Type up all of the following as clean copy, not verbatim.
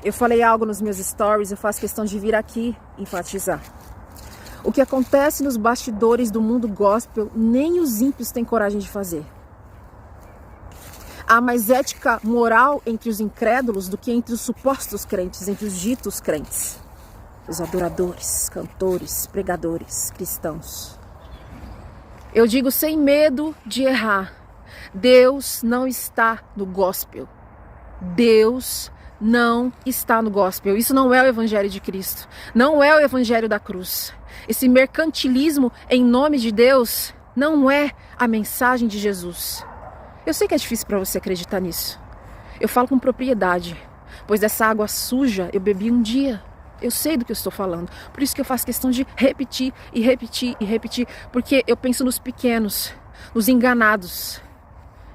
Eu falei algo nos meus stories, eu faço questão de vir aqui enfatizar. O que acontece nos bastidores do mundo gospel, nem os ímpios têm coragem de fazer. Há mais ética moral entre os incrédulos do que entre os supostos crentes, entre os ditos crentes. Os adoradores, cantores, pregadores, cristãos. Eu digo sem medo de errar, Deus não está no gospel. Deus não está no gospel. Isso não é o evangelho de Cristo. Não é o evangelho da cruz. Esse mercantilismo em nome de Deus não é a mensagem de Jesus. Eu sei que é difícil para você acreditar nisso. Eu falo com propriedade, pois dessa água suja eu bebi um dia. Eu sei do que eu estou falando. Por isso que eu faço questão de repetir e repetir e repetir, porque eu penso nos pequenos, nos enganados.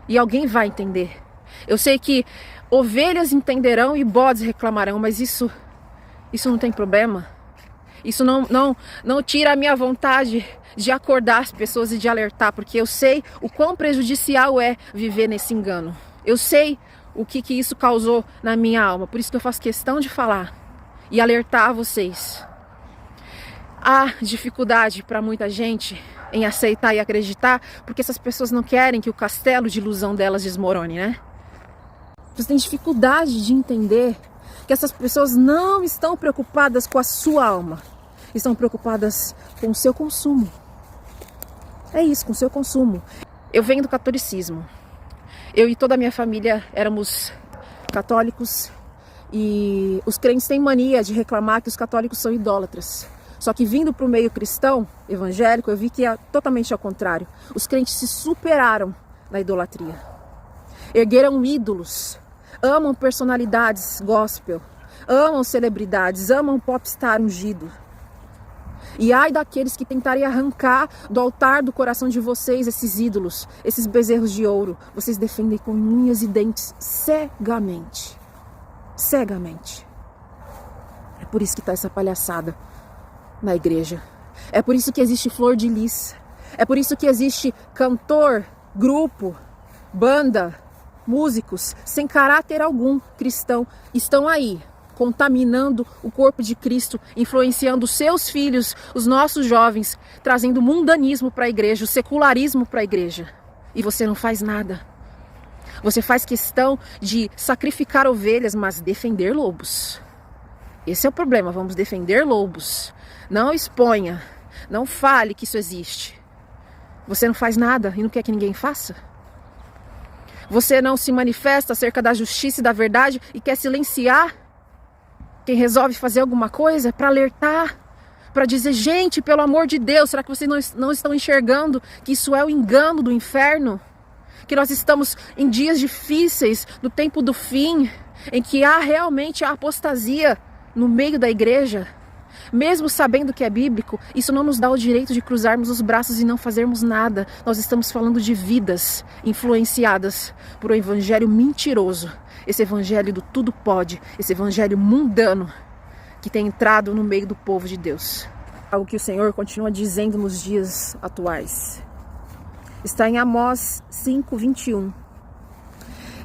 E alguém vai entender. Eu sei que ovelhas entenderão e bodes reclamarão, mas isso não tem problema. Isso não tira a minha vontade de acordar as pessoas e de alertar, porque eu sei o quão prejudicial é viver nesse engano. Eu sei o que isso causou na minha alma, por isso que eu faço questão de falar e alertar vocês. Há dificuldade para muita gente em aceitar e acreditar, porque essas pessoas não querem que o castelo de ilusão delas desmorone, né? Você tem dificuldade de entender que essas pessoas não estão preocupadas com a sua alma, estão preocupadas com o seu consumo. É isso, com o seu consumo. Eu venho do catolicismo. Eu e toda a minha família éramos católicos e os crentes têm mania de reclamar que os católicos são idólatras. Só que vindo para o meio cristão, evangélico, eu vi que é totalmente ao contrário. Os crentes se superaram na idolatria. Ergueram ídolos, amam personalidades gospel, amam celebridades, amam popstar ungido. E ai daqueles que tentarem arrancar do altar do coração de vocês esses ídolos, esses bezerros de ouro. Vocês defendem com unhas e dentes cegamente. Cegamente. É por isso que está essa palhaçada na igreja. É por isso que existe flor de lis. É por isso que existe cantor, grupo, banda, músicos sem caráter algum cristão. Estão aí, contaminando o corpo de Cristo, influenciando os seus filhos, os nossos jovens, trazendo mundanismo para a igreja, o secularismo para a igreja. E você não faz nada. Você faz questão de sacrificar ovelhas, mas defender lobos. Esse é o problema, vamos defender lobos. Não exponha, não fale que isso existe. Você não faz nada e não quer que ninguém faça? Você não se manifesta acerca da justiça e da verdade e quer silenciar quem resolve fazer alguma coisa para alertar, para dizer, gente, pelo amor de Deus, será que vocês não estão enxergando que isso é o engano do inferno? Que nós estamos em dias difíceis, no tempo do fim, em que há realmente a apostasia no meio da igreja? Mesmo sabendo que é bíblico, isso não nos dá o direito de cruzarmos os braços e não fazermos nada. Nós estamos falando de vidas influenciadas por um evangelho mentiroso. Esse evangelho do tudo pode, esse evangelho mundano que tem entrado no meio do povo de Deus. Algo que o Senhor continua dizendo nos dias atuais. Está em Amós 5:21.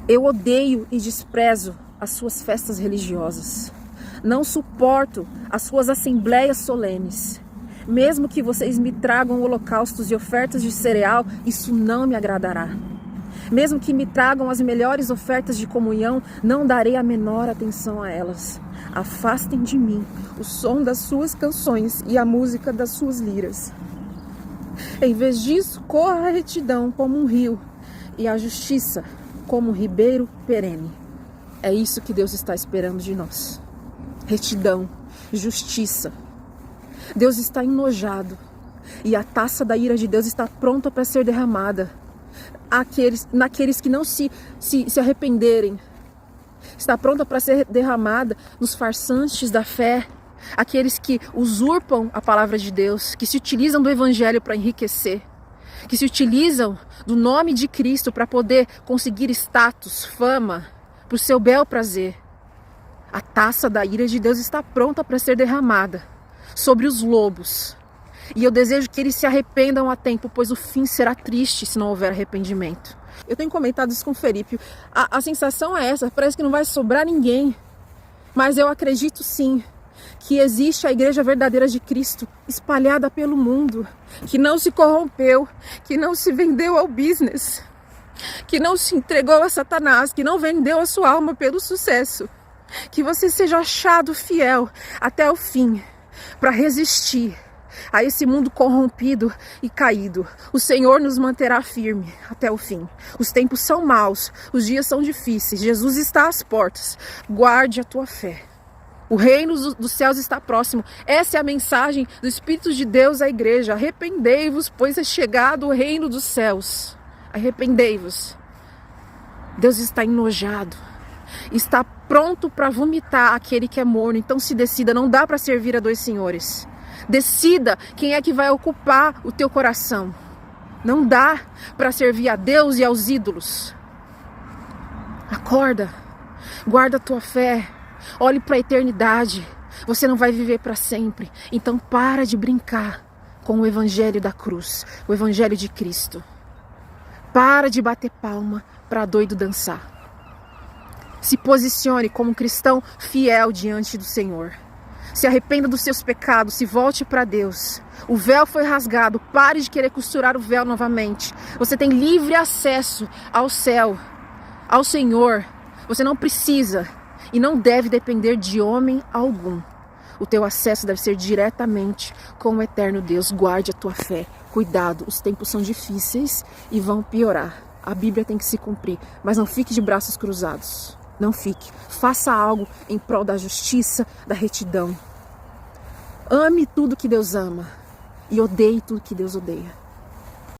Eu odeio e desprezo as suas festas religiosas. Não suporto as suas assembleias solenes. Mesmo que vocês me tragam holocaustos e ofertas de cereal, isso não me agradará. Mesmo que me tragam as melhores ofertas de comunhão, não darei a menor atenção a elas. Afastem de mim o som das suas canções e a música das suas liras. Em vez disso, corra a retidão como um rio e a justiça como um ribeiro perene. É isso que Deus está esperando de nós. Retidão, justiça. Deus está enojado e a taça da ira de Deus está pronta para ser derramada. Naqueles que não se arrependerem. Está pronta para ser derramada nos farsantes da fé, aqueles que usurpam a palavra de Deus, que se utilizam do evangelho para enriquecer, que se utilizam do nome de Cristo para poder conseguir status, fama, para o seu bel prazer. A taça da ira de Deus está pronta para ser derramada sobre os lobos. E eu desejo que eles se arrependam a tempo, pois o fim será triste se não houver arrependimento. Eu tenho comentado isso com o Felipe. A sensação é essa, parece que não vai sobrar ninguém. Mas eu acredito sim que existe a igreja verdadeira de Cristo espalhada pelo mundo, que não se corrompeu, que não se vendeu ao business, que não se entregou a Satanás, que não vendeu a sua alma pelo sucesso. Que você seja achado fiel até o fim para resistir a esse mundo corrompido e caído. O Senhor nos manterá firme até o fim. Os tempos são maus, os dias são difíceis, Jesus está às portas. Guarde a tua fé. O reino dos céus está próximo. Essa é a mensagem do Espírito de Deus à igreja. Arrependei-vos, pois é chegado o reino dos céus. Arrependei-vos. Deus está enojado. Está pronto para vomitar aquele que é morno. Então se decida, não dá para servir a dois senhores. Decida quem é que vai ocupar o teu coração. Não dá para servir a Deus e aos ídolos. Acorda, guarda a tua fé, olhe para a eternidade. Você não vai viver para sempre. Então para de brincar com o evangelho da cruz, o evangelho de Cristo. Para de bater palma para doido dançar. Se posicione como um cristão fiel diante do Senhor. Se arrependa dos seus pecados, se volte para Deus. O véu foi rasgado, pare de querer costurar o véu novamente. Você tem livre acesso ao céu, ao Senhor. Você não precisa e não deve depender de homem algum. O teu acesso deve ser diretamente com o eterno Deus. Guarde a tua fé. Cuidado, os tempos são difíceis e vão piorar. A Bíblia tem que se cumprir, mas não fique de braços cruzados. Não fique. Faça algo em prol da justiça, da retidão. Ame tudo que Deus ama e odeie tudo que Deus odeia.